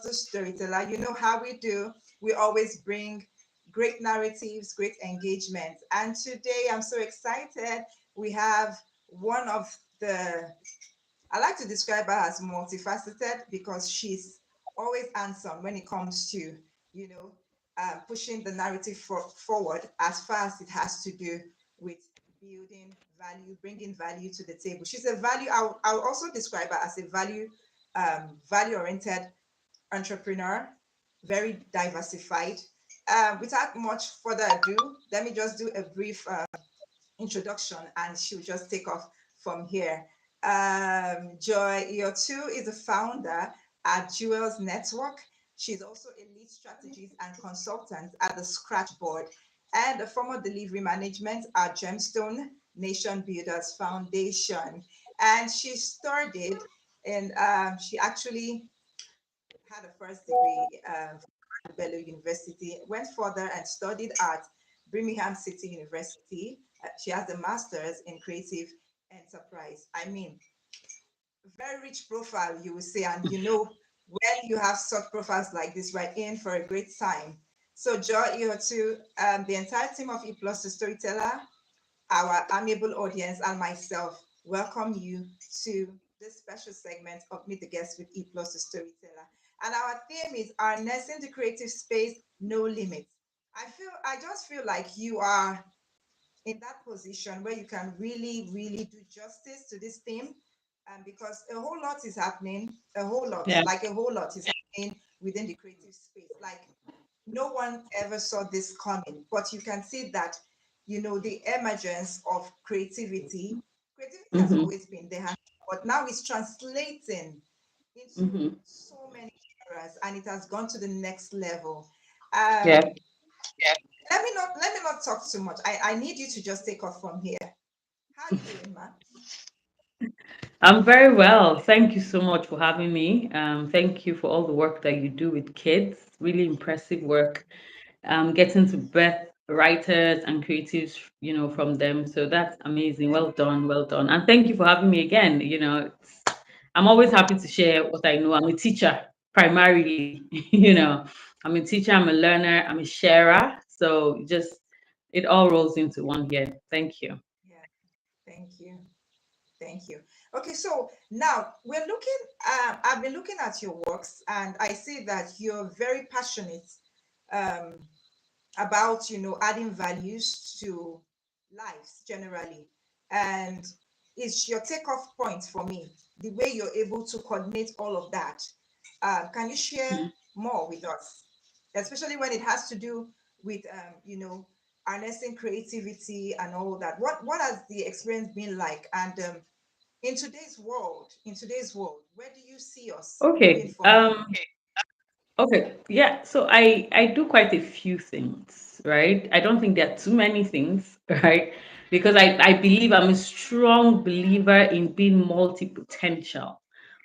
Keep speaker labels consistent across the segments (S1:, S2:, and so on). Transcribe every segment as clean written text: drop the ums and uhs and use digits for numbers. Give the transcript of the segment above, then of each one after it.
S1: The Storyteller. You know how we do. We always bring great narratives, great engagement. And today I'm so excited. We have one of the, I like to describe her as multifaceted because she's always handsome when it comes to, you know, pushing the narrative forward as far as it has to do with building value, bringing value to the table. She's a value, I'll also describe her as a value oriented entrepreneur, very diversified. Without much further ado, let me just do a brief introduction and she'll just take off from here. Joy Iotu is the founder at Jewels Network. She's also a lead strategist and consultant at the Scratchboard and a former delivery management at Gemstone Nation Builders Foundation. And she started and she actually had a first degree from Bello University, went further and studied at Birmingham City University. She has a master's in creative enterprise. I mean, very rich profile, you will say, and you know, when you have such profiles like this, we're in for a great time. So, Joy, you to the entire team of E Plus the Storyteller, our amiable audience, and myself welcome you to this special segment of Meet the Guest with E Plus the Storyteller. And our theme is harnessing the creative space, no limits. I just feel like you are in that position where you can really, really do justice to this theme. Because a whole lot is happening,
S2: Yeah.
S1: like a whole lot is happening within the creative space. Like no one ever saw this coming, but you can see that, you know, the emergence of creativity has
S2: Mm-hmm.
S1: always been there, but now it's translating into
S2: Mm-hmm.
S1: so many areas and it has gone to the next level.
S2: Yeah.
S1: Um, let me not talk too much. I need you to just take off from here. How are you doing, ma?
S2: I'm very well. Thank you so much for having me. Thank you for all the work that you do with kids. Really impressive work. Getting to birth writers and creatives, from them. So that's amazing. Well done. Well done. And thank you for having me again. I'm always happy to share what I know. I'm a teacher primarily. I'm a teacher, I'm a learner, I'm a sharer. So just it all rolls into one here. Thank you.
S1: Yeah, thank you. Thank you. Okay, so now we're looking, I've been looking at your works and I see that you're very passionate um, about, you know, adding values to lives generally. And it's your takeoff point for me, the way you're able to coordinate all of that. Can you share more with us, especially when it has to do with, you know, harnessing creativity and all that? What has the experience been like? And in today's world, where do you see us moving
S2: Okay.
S1: from here?
S2: Okay. Yeah. So I do quite a few things, right? I don't think there are too many things, right? Because I believe I'm a strong believer in being multi-potential,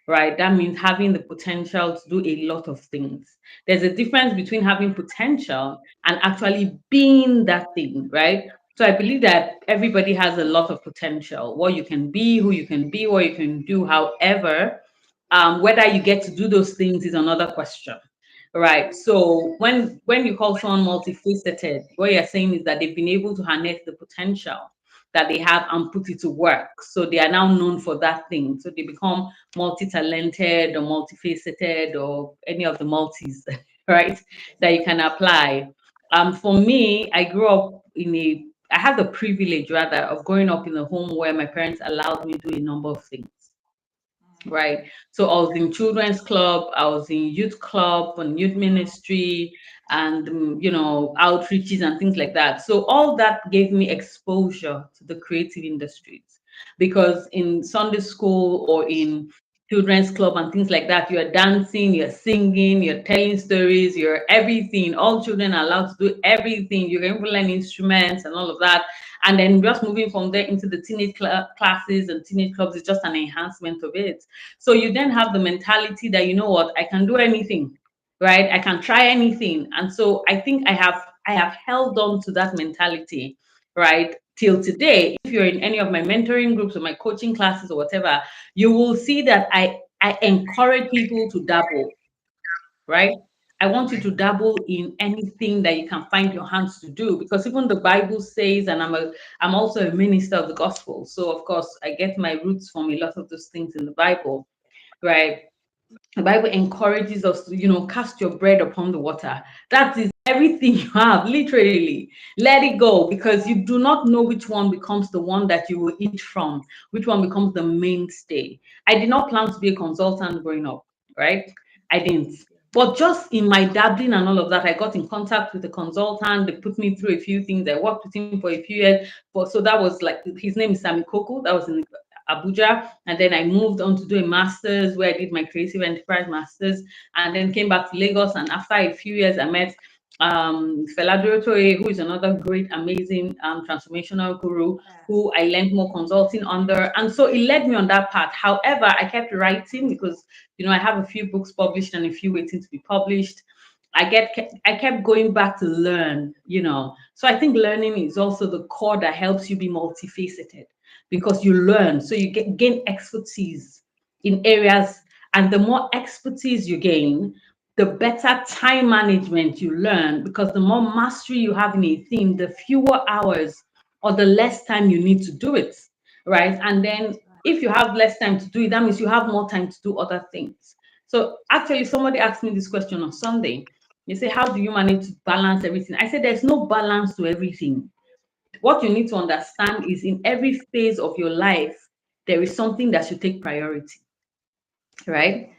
S2: right? That means having the potential to do a lot of things. There's a difference between having potential and actually being that thing, right? So I believe that everybody has a lot of potential, what you can be, who you can be, what you can do. However, whether you get to do those things is another question. Right. So when you call someone multifaceted, what you're saying is that they've been able to harness the potential that they have and put it to work. So they are now known for that thing. So they become multi-talented or multifaceted or any of the multis, right? That you can apply. For me, I have the privilege rather of growing up in a home where my parents allowed me to do a number of things,
S1: Mm,
S2: right? So I was in children's club, I was in youth club and youth ministry and outreaches and things like that. So all that gave me exposure to the creative industries because in Sunday school or in children's club and things like that, you're dancing, you're singing, you're telling stories, you're everything. All children are allowed to do everything. You can even learn instruments and all of that. And then just moving from there into the teenage classes and teenage clubs is just an enhancement of it. So you then have the mentality that, you know what, I can do anything, right? I can try anything. And so I think I have held on to that mentality, right? Till today. If you're in any of my mentoring groups or my coaching classes or whatever, you will see that I encourage people to dabble. right? I want you to dabble in anything that you can find your hands to do, because even the Bible says, and I'm also a minister of the gospel. So of course I get my roots from a lot of those things in the Bible, right? The Bible encourages us to, cast your bread upon the water. That is everything you have, literally. Let it go, because you do not know which one becomes the one that you will eat from, which one becomes the mainstay. I did not plan to be a consultant growing up, right? I didn't. But just in my dabbling and all of that, I got in contact with a consultant. They put me through a few things. I worked with him for a few years. But so that was like, his name is Sami Koko. That was in Abuja, and then I moved on to do a master's where I did my creative enterprise master's, and then came back to Lagos. And after a few years, I met Fela Duratoye, who is another great, amazing transformational guru who I learned more consulting under, and so it led me on that path. However, I kept writing because I have a few books published and a few waiting to be published. I kept going back to learn. So I think learning is also the core that helps you be multifaceted, because you learn, so you gain expertise in areas, and the more expertise you gain, the better time management you learn, because the more mastery you have in a thing, the fewer hours or the less time you need to do it, right? And then if you have less time to do it, that means you have more time to do other things. So actually, somebody asked me this question on Sunday. They say, how do you manage to balance everything? I said, there's no balance to everything. What you need to understand is, in every phase of your life, there is something that should take priority, right?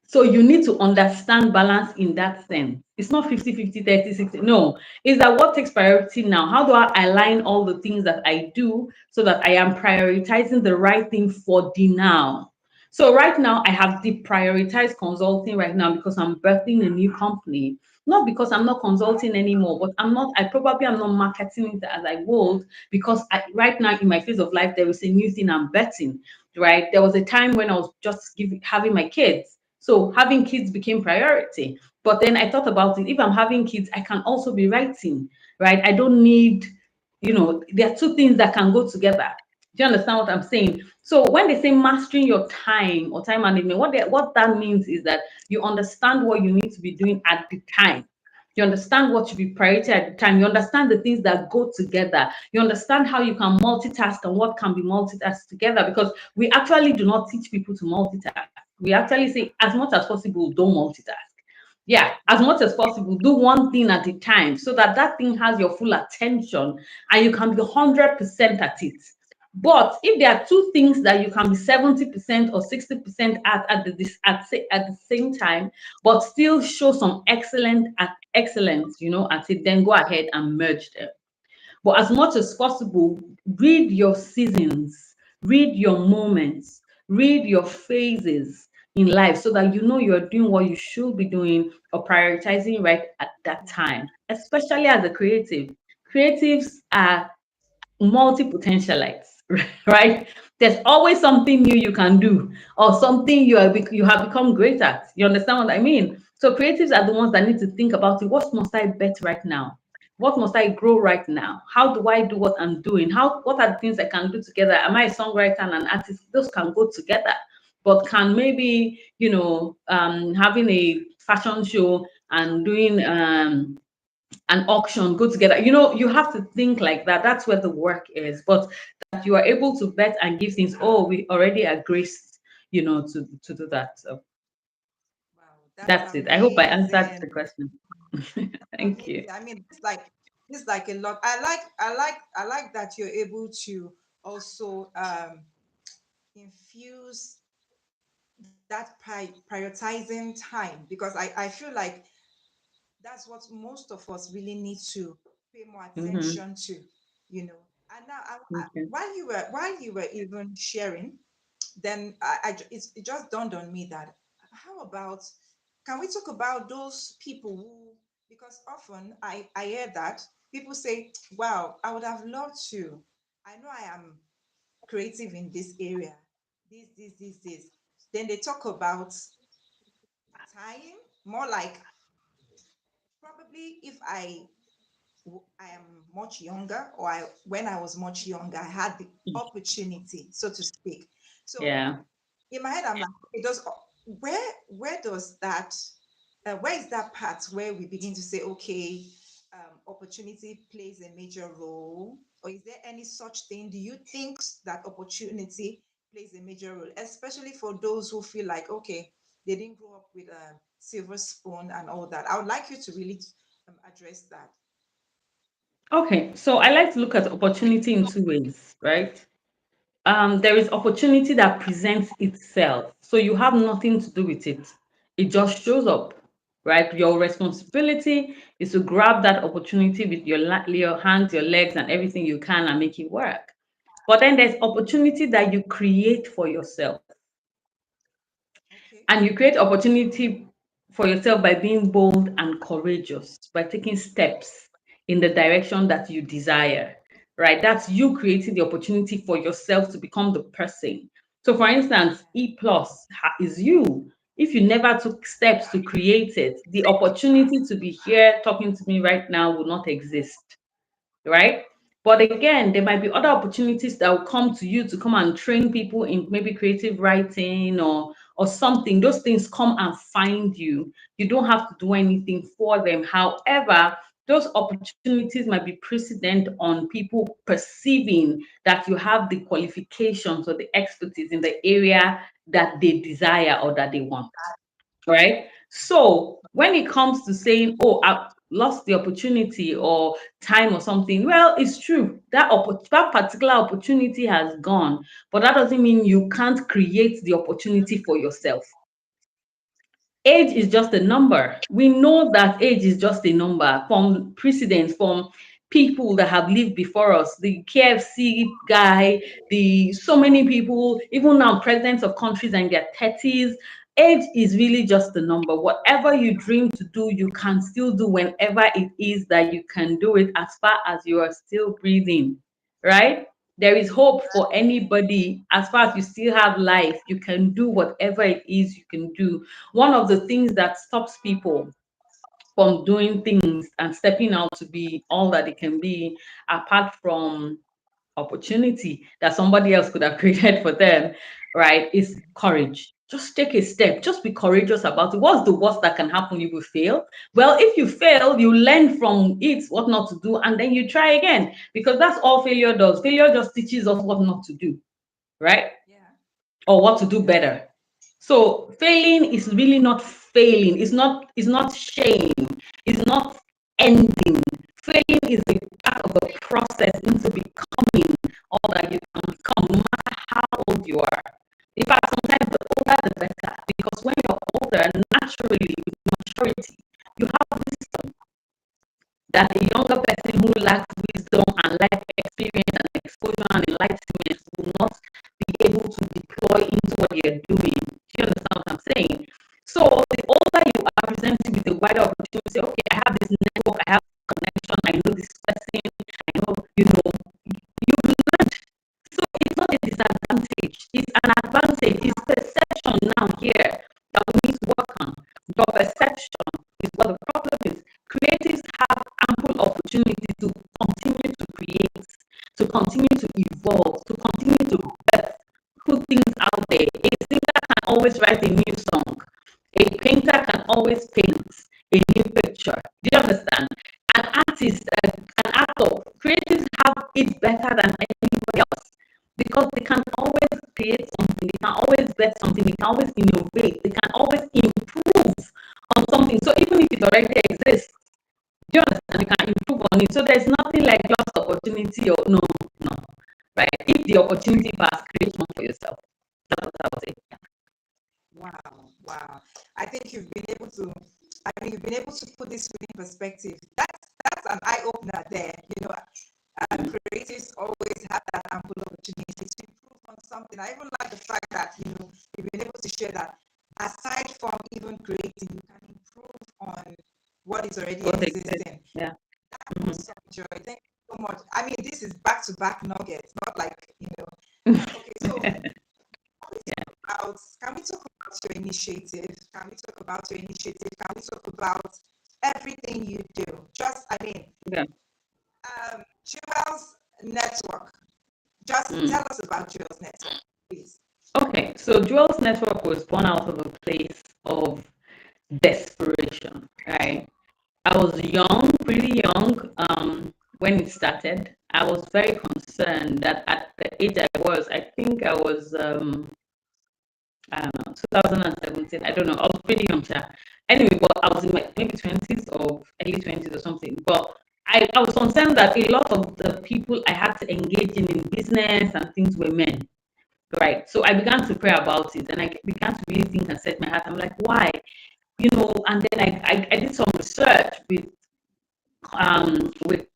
S2: So you need to understand balance in that sense. It's not 50-50, 30-60. No, is that what takes priority now? How do I align all the things that I do so that I am prioritizing the right thing for the now? So right now I have deprioritized consulting right now because I'm birthing a new company. Not because I'm not consulting anymore, but I probably am not marketing it as I would, because right now in my phase of life, there is a new thing I'm betting, right? There was a time when I was just having my kids. So having kids became priority. But then I thought about it. If I'm having kids, I can also be writing, right? I don't need, there are two things that can go together. Do you understand what I'm saying? So when they say mastering your time or time management, what that means is that you understand what you need to be doing at the time. You understand what should be priority at the time. You understand the things that go together. You understand how you can multitask and what can be multitasked together, because we actually do not teach people to multitask. We actually say, as much as possible, don't multitask. Yeah, as much as possible, do one thing at a time so that that thing has your full attention and you can be 100% at it. But if there are two things that you can be 70% or 60% at the same time, but still show some excellence, at it, then go ahead and merge them. But as much as possible, read your seasons, read your moments, read your phases in life so that you know you're doing what you should be doing or prioritizing right at that time, especially as a creative. Creatives are multi-potentialites, right? There's always something new you can do, or something you have become great at. You understand what I mean? So creatives are the ones that need to think about it. What must I bet right now? What must I grow right now? How do I do what I'm doing? What are the things I can do together? Am I a songwriter and an artist? Those can go together. But can maybe, having a fashion show and doing an auction go together? You have to think like that. That's where the work is. But that you are able to bet and give things, oh, we already are graced, to do that. So
S1: Wow, that's
S2: that's it. I hope I answered
S1: amazing.
S2: the question. Thank you.
S1: Amazing. I mean, this like a lot. I like that you're able to also infuse that prioritizing time, because I feel like that's what most of us really need to pay more
S2: Mm-hmm.
S1: attention to, you know. And now,
S2: Okay.
S1: while you were even sharing, then it just dawned on me that, how about, can we talk about those people who, because often I hear that people say, wow, I would have loved to, I know I am creative in this area, this, then they talk about time, more like, probably if I am much younger, or when I was much younger, I had the opportunity, so to speak. So
S2: Yeah.
S1: in my head, I'm like, it does. Where does that? where is that part where we begin to say, okay, opportunity plays a major role? Or is there any such thing? Do you think that opportunity plays a major role, especially for those who feel like, okay, they didn't grow up with a silver spoon and all that? I would like you to really address that.
S2: Okay, so I like to look at opportunity in two ways, right? There is opportunity that presents itself. So you have nothing to do with it. It just shows up, right? Your responsibility is to grab that opportunity with your hands, your legs, and everything you can and make it work. But then there's opportunity that you create for yourself.
S1: Okay.
S2: And you create opportunity for yourself by being bold and courageous, by taking steps in the direction that you desire, right? That's you creating the opportunity for yourself to become the person. So, for instance, E plus is you. If you never took steps to create it, the opportunity to be here talking to me right now will not exist, right? But again, there might be other opportunities that will come to you to come and train people in maybe creative writing or something. Those things come and find you. You don't have to do anything for them. However, those opportunities might be precedent on people perceiving that you have the qualifications or the expertise in the area that they desire or that they want, right? So when it comes to saying, "Oh, I lost the opportunity or time or something," well, it's true that that particular opportunity has gone, but that doesn't mean you can't create the opportunity for yourself. Age is just a number. We know that age is just a number from precedents, from people that have lived before us. The KFC guy, the so many people, even now presidents of countries are in their 30s. Age is really just a number. Whatever you dream to do, you can still do whenever it is that you can do it as far as you are still breathing, right? There is hope for anybody as far as you still have life. You can do whatever it is you can do. One of the things that stops people from doing things and stepping out to be all that they can be, apart from opportunity that somebody else could have created for them, right, is courage. Just take a step. Just be courageous about it. What's the worst that can happen? You will fail. Well, if you fail, you learn from it what not to do, and then you try again, because that's all failure does. Failure just teaches us what not to do, right?
S1: Yeah.
S2: Or what to do
S1: Yeah.
S2: better. So failing is really not failing. It's not shame. It's not ending. Failing is a part of the process into becoming all that you can become, no matter how old you are. In fact, sometimes the older the better, because when you're older, naturally with maturity, you have wisdom that a younger person who lacks wisdom and life experience and exposure and enlightenment will not be able to deploy into what you're doing. Do you understand what I'm saying? So the older you are, presented with a wider opportunity, okay, I have this network, I have connection, I know this person, I know, you've learned. So it's not a disadvantage, it's an advantage. It's perception now here that we need to work on. Your perception is what the problem is. Creatives have ample opportunity to continue to create, to continue to evolve, to continue to put things out there. A singer can always write a new song. A painter can always paint a new picture. Do you understand? An artist, an actor, creatives have it better than anybody else because they can always create something, they can always bet something, they can always innovate, they can always improve on something. So even if it already exists, do you understand? You can improve on it. So there's nothing like lost opportunity or no, no. Right? If the opportunity pass, create one for yourself. That's what I would say.
S1: Wow, wow. I think you've been able to, you've been able to put this in perspective. That's an eye opener there. Creatives always have that ample opportunity to improve on something. I even like the fact that you've been able to share that aside from even creating, you can improve on what is already
S2: What
S1: existing.
S2: Yeah.
S1: That was some joy. Thank you so much. I mean, this is back to back nuggets, not like Okay, so can we talk about your initiative? Can we talk about your initiative? Can we talk about everything you do?
S2: Yeah.
S1: Jewels Network. Just tell us about Jewels Network, please.
S2: Okay, so Jewels Network was born out of a place of desperation, right? I was young, pretty young, when it started. I was very concerned that at the age I was, I think I was, I don't know, 2017. I don't know. I was pretty young, sha. Anyway, but I was in my maybe 20s or early 20s or something. But I was concerned that a lot of the people I had to engage in business and things were men. Right. So I began to pray about it and I began to really think and set my heart. I'm like, why? And then I did some research with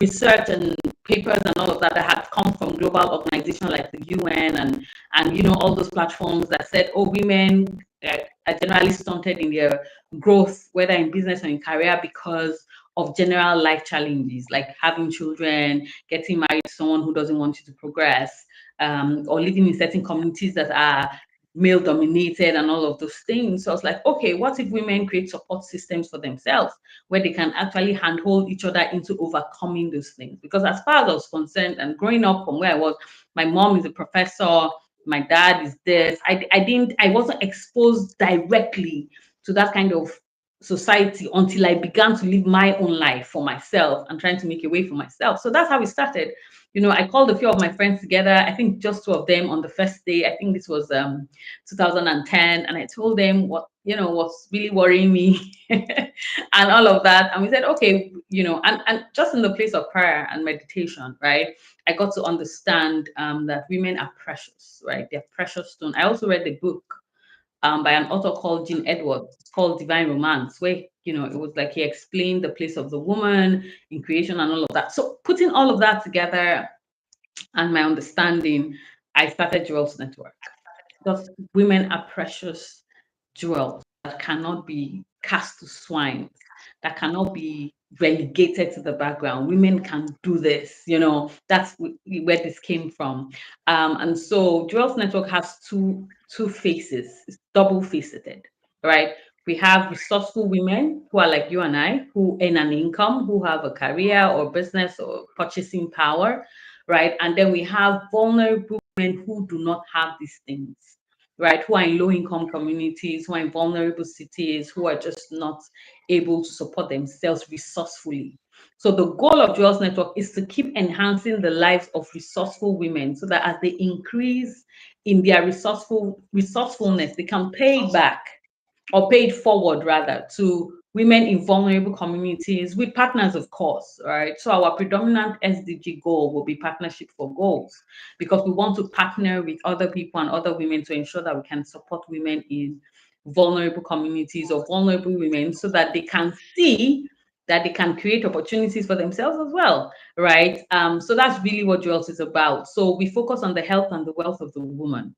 S2: research and papers and all of that that had come from global organizations like the UN and all those platforms that said, oh, women are generally stunted in their growth, whether in business or in career, because of general life challenges like having children, getting married to someone who doesn't want you to progress, or living in certain communities that are male dominated and all of those things. So I was like, okay, what if women create support systems for themselves where they can actually handhold each other into overcoming those things? Because as far as I was concerned, and growing up from where I was, my mom is a professor, my dad is this. I wasn't exposed directly to that kind of society until I began to live my own life for myself and trying to make a way for myself. So that's how it started. I called a few of my friends together. I think just two of them on the first day. I think this was 2010, and I told them what's really worrying me and all of that. And we said, okay, and just in the place of prayer and meditation, right? I got to understand that women are precious, right? They're precious stone. I also read the book by an author called Jean Edwards called Divine Romance, where it was like he explained the place of the woman in creation and all of that. So putting all of that together and my understanding, I started Jewels Network. Because women are precious jewels that cannot be cast to swine, that cannot be relegated to the background. Women can do this, that's where this came from. And so Jewels Network has two faces, it's double faceted, right? We have resourceful women who are like you and I, who earn an income, who have a career or business or purchasing power, right? And then we have vulnerable women who do not have these things, right? Who are in low income communities, who are in vulnerable cities, who are just not able to support themselves resourcefully. So the goal of Jewels Network is to keep enhancing the lives of resourceful women so that as they increase in their resourcefulness, they can pay it back or pay it forward rather to women in vulnerable communities with partners, of course, right? So our predominant SDG goal will be partnership for goals, because we want to partner with other people and other women to ensure that we can support women in vulnerable communities or vulnerable women so that they can see that they can create opportunities for themselves as well, right? So that's really what Jewels is about. So we focus on the health and the wealth of the woman,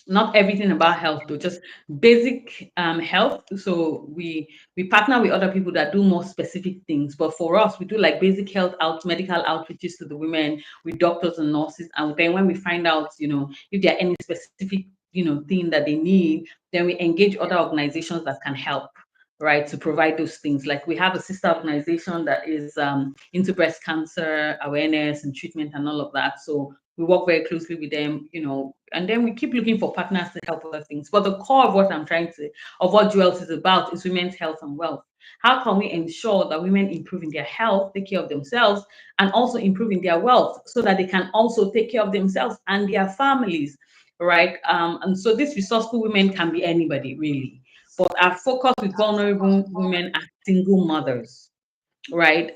S2: not everything about health though, just basic health. So we partner with other people that do more specific things, but for us we do like basic health medical outreaches to the women with doctors and nurses. And then when we find out if there are any specific thing that they need, then we engage other organizations that can help, right, to provide those things. Like we have a sister organization that is into breast cancer awareness and treatment and all of that. So we work very closely with them, and then we keep looking for partners to help other things. But the core of what Jewels is about is women's health and wealth. How can we ensure that women improve in their health, take care of themselves, and also improve in their wealth so that they can also take care of themselves and their families, right? And so these resourceful women can be anybody, really. But our focus with vulnerable women are single mothers, right?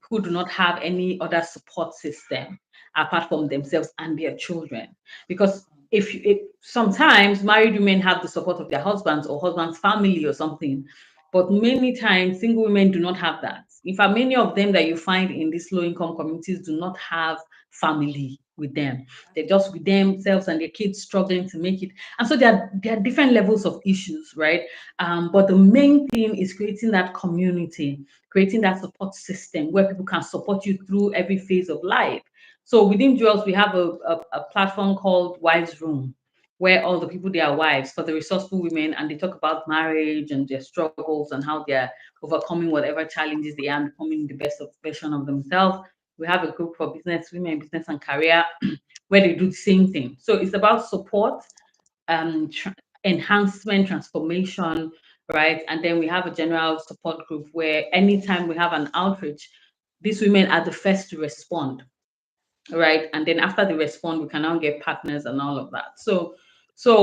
S2: Who do not have any other support system apart from themselves and their children. Because if sometimes married women have the support of their husbands or husband's family or something, but many times single women do not have that. In fact, many of them that you find in these low income communities do not have family with them. They're just with themselves and their kids struggling to make it. And so there are different levels of issues, right? But the main thing is creating that community, creating that support system where people can support you through every phase of life. So within Jewels, we have a platform called Wives Room, where all the people, they are wives for the resourceful women, and they talk about marriage and their struggles and how they're overcoming whatever challenges they are and becoming the best version of themselves. We have a group for business women, business and career, where they do the same thing. So it's about support, enhancement, transformation, right? And then we have a general support group where anytime we have an outreach, these women are the first to respond, right? And then after they respond, we can now get partners and all of that. So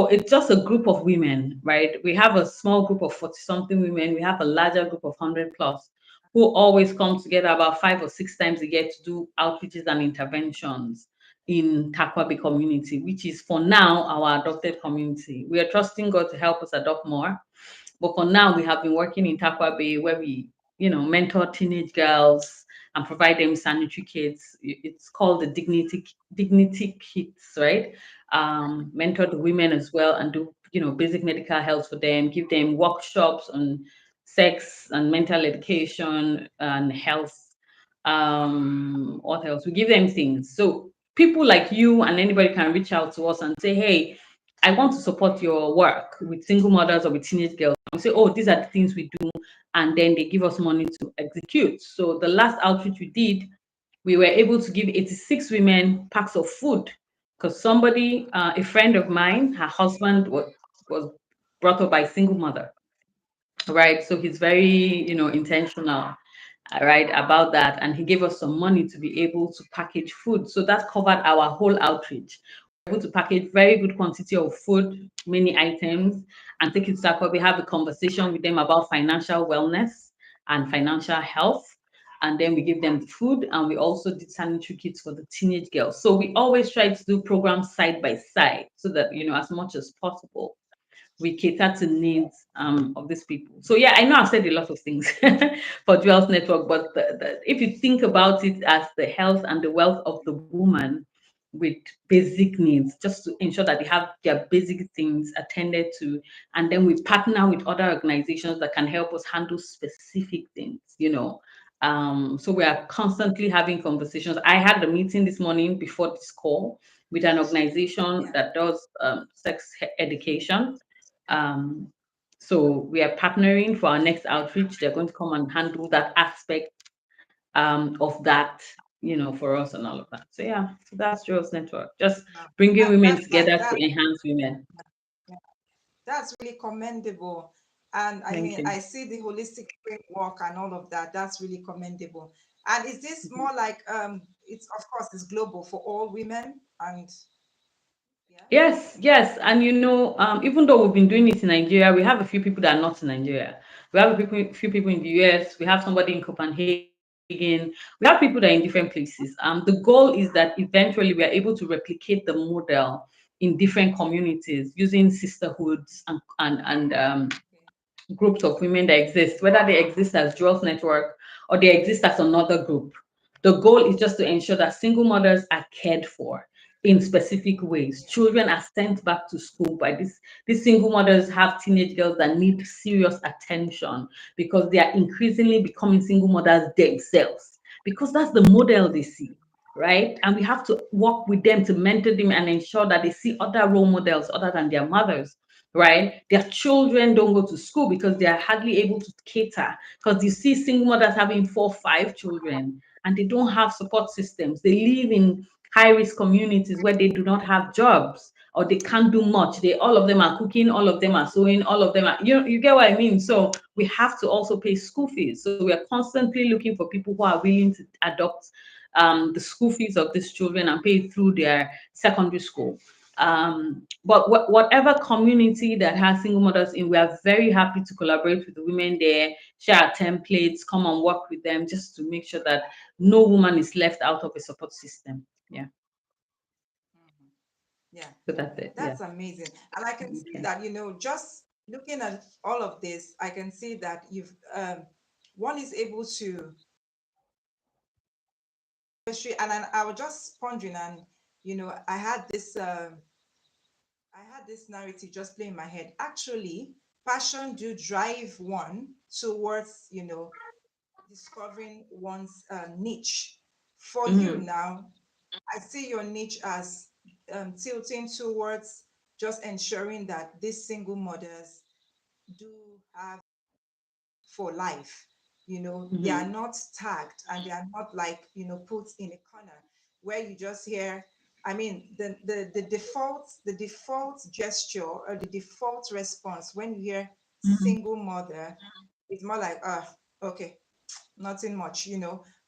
S2: it's just a group of women, right? We have a small group of 40 something women, we have a larger group of 100 plus who always come together about 5 or 6 times a year to do outreaches and interventions in Takwabi community, which is for now our adopted community. We are trusting God to help us adopt more. But for now, we have been working in Takwa Bay where we, mentor teenage girls and provide them sanitary kits. It's called the Dignity Kits, right? Mentor the women as well and do, basic medical health for them, give them workshops on sex and mental education and health. What else? We give them things. So people like you and anybody can reach out to us and say, hey, I want to support your work with single mothers or with teenage girls. We say, oh, these are the things we do. And then they give us money to execute. So the last outreach we did, we were able to give 86 women packs of food because somebody, a friend of mine, her husband was brought up by a single mother, right? So he's very, intentional, right, about that. And he gave us some money to be able to package food. So that covered our whole outreach. Able to package very good quantity of food, many items, and take it to Sako. We have a conversation with them about financial wellness and financial health. And then we give them the food, and we also did sanitary kits for the teenage girls. So we always try to do programs side by side so that, as much as possible, we cater to needs of these people. So yeah, I know I've said a lot of things for Jewels Network, but if you think about it as the health and the wealth of the woman with basic needs, just to ensure that they have their basic things attended to, and then we partner with other organizations that can help us handle specific things. So we are constantly having conversations. I had a meeting this morning before this call with an organization
S1: Yeah.
S2: that does sex education. um, so we are partnering for our next outreach. They're going to come and handle that aspect of that, for us and all of that. So yeah, so that's Joe's Network. Just
S1: Wow.
S2: bringing
S1: That,
S2: women
S1: that's like
S2: together
S1: that.
S2: to enhance women.
S1: Yeah. That's really commendable. And I
S2: Thank
S1: mean,
S2: you.
S1: I see the holistic framework and all of that. That's really commendable. And is this more like it's of course it's global for all women and yeah.
S2: Yes, yes. And even though we've been doing it in Nigeria, we have a few people that are not in Nigeria. We have few people in the US, we have somebody in Copenhagen, we have people that are in different places. The goal is that eventually we are able to replicate the model in different communities using sisterhoods and
S1: Okay.
S2: groups of women that exist, whether they exist as Jewels Network or they exist as another group. The goal is just to ensure that single mothers are cared for in specific ways.
S1: Yeah.
S2: Children are sent back to school by these single mothers have teenage girls that need serious attention because they are increasingly becoming single mothers themselves because that's the model they see, right? And we have to work with them to mentor them and ensure that they see other role models other than their mothers, right? Their children don't go to school because they are hardly able to cater. Because you see single mothers having 4, 5 children and they don't have support systems. They live in high risk communities where they do not have jobs or they can't do much. They all of them are cooking, all of them are sewing, all of them are you get what I mean. So we have to also pay school fees. So we are constantly looking for people who are willing to adopt the school fees of these children and pay through their secondary school. But whatever community that has single mothers in, we are very happy to collaborate with the women there, share our templates, come and work with them just to make sure that no woman is left out of a support system. Yeah,
S1: Mhm. Yeah.
S2: so that's it. Yeah.
S1: That's amazing. And I can see
S2: Okay.
S1: that, just looking at all of this, I can see that you've one is able to and I was just pondering and I had this narrative just playing in my head. Actually, passion do drive one towards, discovering one's niche. For you
S2: Mhm.
S1: now, I see your niche as tilting towards just ensuring that these single mothers do have for life. They are
S2: Mhm.
S1: not tagged and they are not like, put in a corner where you just hear. I mean, the default gesture or the default response when you hear
S2: Mhm.
S1: single mother, it's more like, okay, nothing much,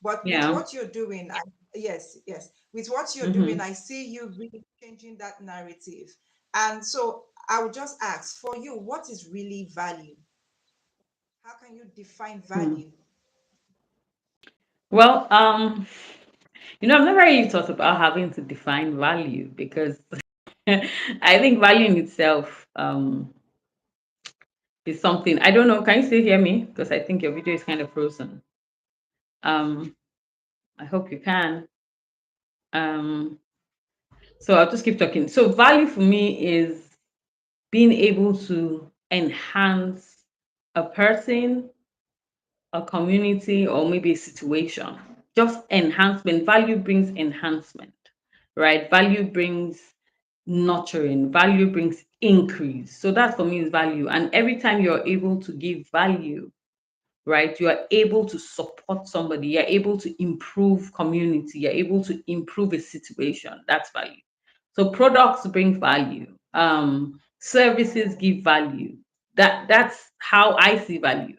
S1: But with
S2: Yeah.
S1: what you're doing, yes, yes, with what you're doing,
S2: Hmm.
S1: I see you really changing that narrative. And so I would just ask for you, what is really value? How can you define value?
S2: Well, I've never really thought about having to define value because I think value in itself is something. I don't know. Can you still hear me? Because I think your video is kind of frozen. Um, I hope you can. Um, so I'll just keep talking. So value for me is being able to enhance a person, a community, or maybe a situation. Just enhancement. Value brings enhancement, right? Value brings nurturing. Value brings increase. So that for me is value. And every time you're able to give value, right, you are able to support somebody, you're able to improve community, you're able to improve a situation. That's value. So products bring value, services give value. That's how I see value,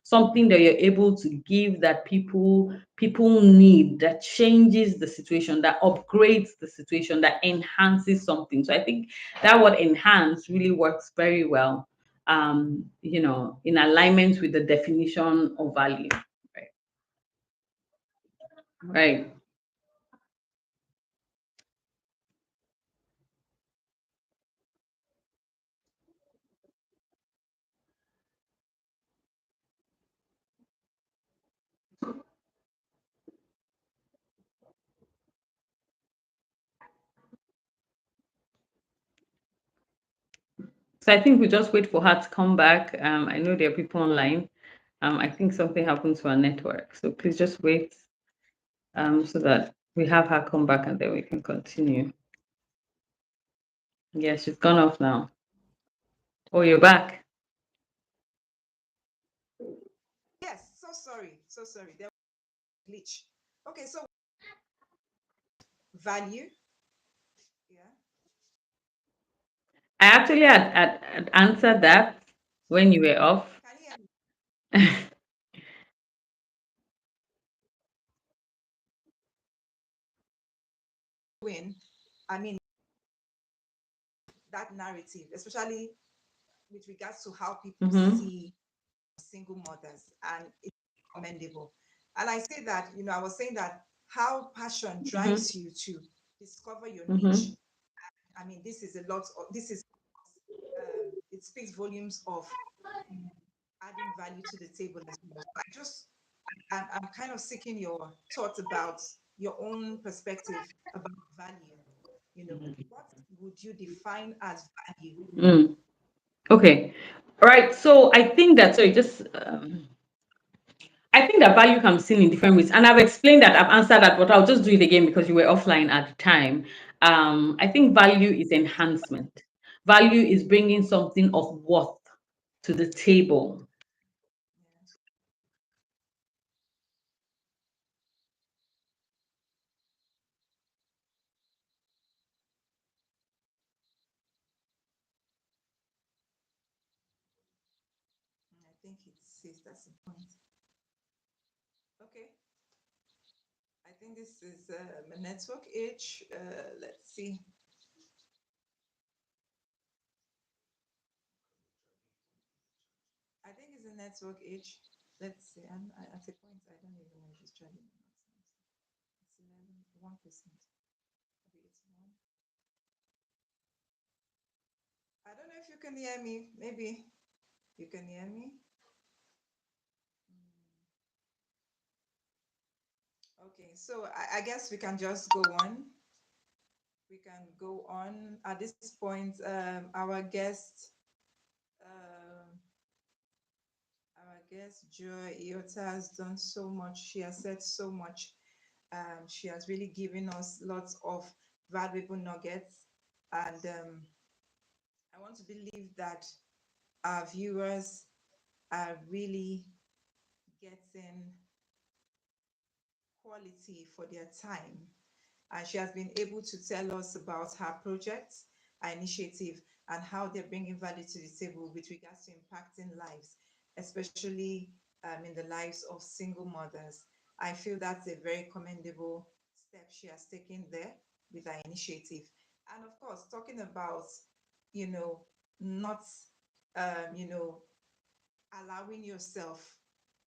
S2: something that you're able to give that people need, that changes the situation, that upgrades the situation, that enhances something. So I think that word enhance really works very well, in alignment with the definition of value. Right. Right. So I think we just wait for her to come back. I know there are people online. I think something happened to our network. So please just wait, so that we have her come back and then we can continue. Yeah, she's gone off now. Oh, you're back.
S1: Yes, so sorry, so sorry. There was a glitch. Okay, so value. Yeah.
S2: I actually had answered that when you were off.
S1: Can you hear me? When, I mean, that narrative, especially with regards to how people
S2: Mm-hmm.
S1: see single mothers, and it's commendable. And I say that, I was saying that how passion
S2: Mm-hmm.
S1: drives you to discover your
S2: Mm-hmm.
S1: niche. I mean, this is a lot of this is it speaks volumes of adding value to the table as well. So I'm kind of seeking your thoughts about your own perspective about value. What would you define as value?
S2: Mm. Okay. All right. So I think that, sorry, just I think that value can be seen in different ways. And I've explained that, I've answered that, but I'll just do it again because you were offline at the time. I think value is enhancement. Value is bringing something of worth to the table.
S1: I think it says that's the point. Okay. I think this is a network age. Let's see. I think it's a network age. Let's see. At a point, I don't even know if it's charging or not. It's 11, 1%. Maybe it's one. I don't know if you can hear me. Maybe you can hear me. Okay, so I guess we can just go on. We can go on. At this point, um, our guest Joy Iota has done so much. She has said so much. She has really given us lots of valuable nuggets, and I want to believe that our viewers are really getting quality for their time. And she has been able to tell us about her projects, her initiative. and how they're bringing value to the table with regards to impacting lives, especially in the lives of single mothers. I feel that's a very commendable step she has taken there with her initiative. And of course, talking about, you know, not, you know, allowing yourself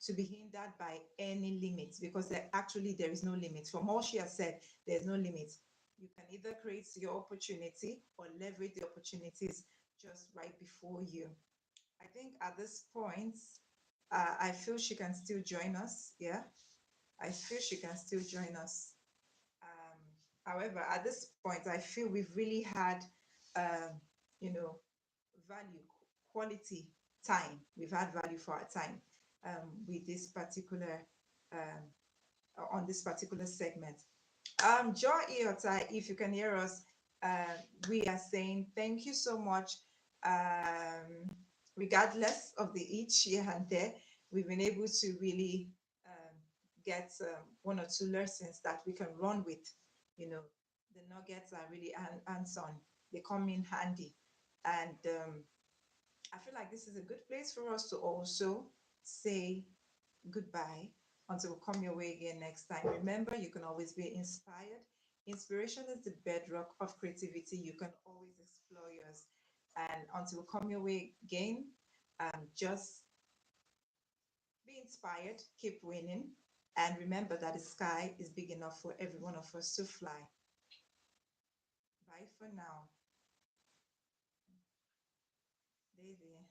S1: to be hindered by any limits, because there is no limit. From all she has said, there's no limit. You can either create your opportunity or leverage the opportunities just right before you. I think at this point, I feel she can still join us. Yeah, I feel she can still join us. Um, However, at this point, I feel we've really had, um, you know, value, quality time. We've had value for our time with this particular, um, on this particular segment. Joy Iota, if you can hear us, uh, we are saying thank you so much. Um, Regardless of the each here and there, we've been able to really get one or two lessons that we can run with. You know, the nuggets are really hands-on. They come in handy, and I feel like this is a good place for us to also say goodbye until we come your way again next time. Remember, you can always be inspired. Inspiration is the bedrock of creativity. You can always explore yours. And until we come your way again, just be inspired, keep winning, and remember that the sky is big enough for every one of us to fly. Bye for now. Baby.